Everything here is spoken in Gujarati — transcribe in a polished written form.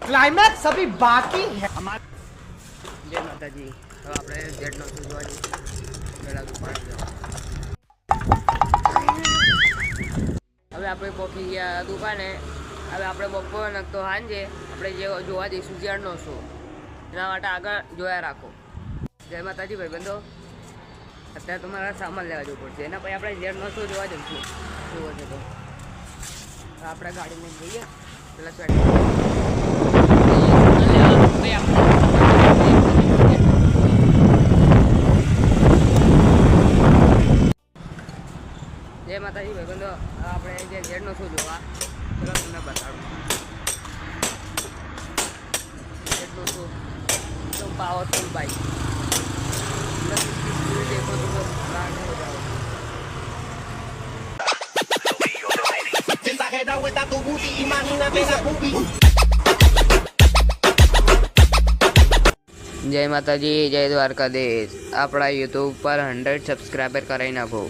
क्लाइमैक्स अभी बाकी है। जय माताजी। હવે આપણે જેટનો શું જોવા જઈશું પહેલાં તો પાણી જવા હવે આપણે પહોંચી ગયા દુકાને હવે આપણે બપોર નખતો સાંજે આપણે જે જોવા જઈશું ઝેડનો શો એના માટે આગળ જોયા રાખો જય માતાજી ભાઈબંધો અત્યારે તમારા સામાન લેવા જવું પડશે એના પછી આપણે ઝેડનો શો જોવા જઈશું જોવો છે તો આપણે ગાડીને જઈએ પેલા સ્વેટર જય માતાજી ભાઈબંધો આપણે જે ઝેડનો શું જોવા ચલો તમને બતાડું ઝેડનો શું એકદમ પાવરફુલ બાઇક દેખો તો બ્રાન્ડ હો જાઓ જય માતાજી જય દ્વારકાધીશ આપણા યુટ્યુબ પર 100 સબસ્ક્રાઈબર કરાવી નાખો